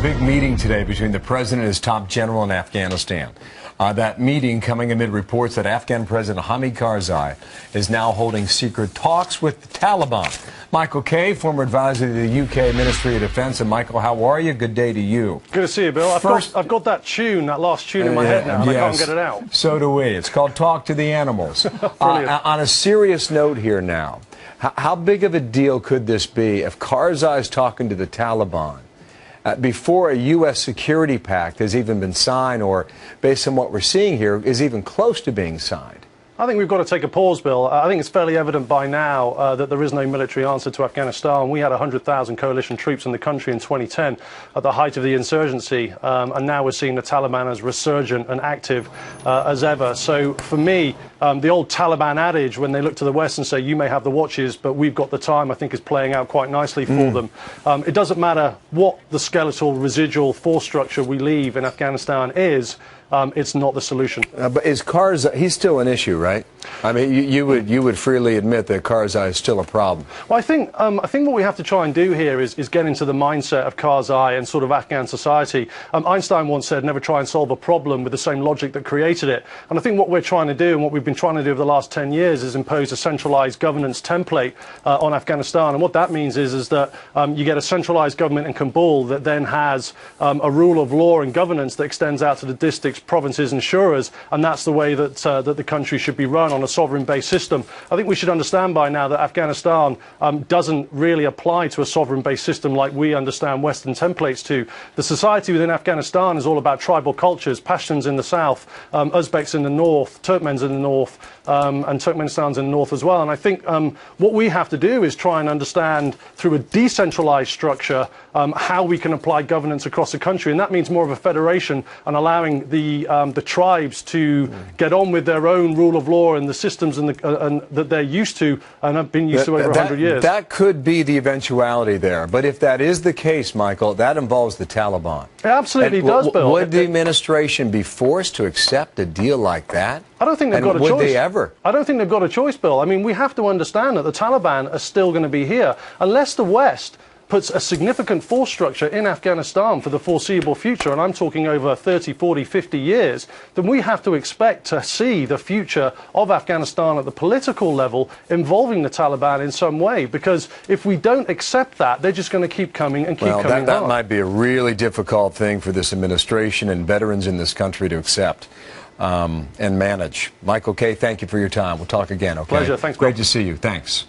big meeting today between the president and his top general in Afghanistan. That meeting coming amid reports that Afghan President Hamid Karzai is now holding secret talks with the Taliban. Michael Kay, former advisor to the UK Ministry of Defense. And Michael, how are you? Good day to you. Good to see you, Bill. I've got that tune, that last tune in my head now, and I can't get it out. So do we. It's called Talk to the Animals. On a serious note here now, how big of a deal could this be if Karzai is talking to the Taliban before a U.S. security pact has even been signed, or based on what we're seeing here, is even close to being signed? I think we've got to take a pause, Bill. I think it's fairly evident by now that there is no military answer to Afghanistan. We had 100,000 coalition troops in the country in 2010 at the height of the insurgency, and now we're seeing the Taliban as resurgent and active as ever. So for me, the old Taliban adage, when they look to the West and say, you may have the watches, but we've got the time, I think is playing out quite nicely for them. It doesn't matter what the skeletal residual force structure we leave in Afghanistan is. It's not the solution. But is Karzai, he's still an issue, right? I mean, you would freely admit that Karzai is still a problem. Well, I think what we have to try and do here is get into the mindset of Karzai and sort of Afghan society. Einstein once said, never try and solve a problem with the same logic that created it. And I think what we're trying to do, and what we've been trying to do over the last 10 years, is impose a centralized governance template on Afghanistan. And what that means is that you get a centralized government in Kabul that then has a rule of law and governance that extends out to the districts, provinces and shuras, and that's the way that that the country should be run, on a sovereign-based system. I think we should understand by now that Afghanistan doesn't really apply to a sovereign-based system like we understand Western templates to. The society within Afghanistan is all about tribal cultures, Pashtuns in the south, Uzbeks in the north, Turkmens in the north, and Turkmenistan's in the north as well. And I think what we have to do is try and understand through a decentralized structure how we can apply governance across the country, and that means more of a federation and allowing the tribes to get on with their own rule of law and the systems and that they're used to and have been used to over 100 years. That could be the eventuality there. But if that is the case, Michael, that involves the Taliban. It absolutely does, Bill. Would the administration be forced to accept a deal like that? I don't think they've got a choice. Would they ever? I don't think they've got a choice, Bill. I mean, we have to understand that the Taliban are still going to be here unless the West puts a significant force structure in Afghanistan for the foreseeable future, and I'm talking over 30, 40, 50 years, then we have to expect to see the future of Afghanistan at the political level involving the Taliban in some way, because if we don't accept that, they're just going to keep coming and keep coming that might be a really difficult thing for this administration and veterans in this country to accept and manage. Michael Kay, thank you for your time. We'll talk again, okay? Pleasure. Thanks, Bill. Great to see you. Thanks.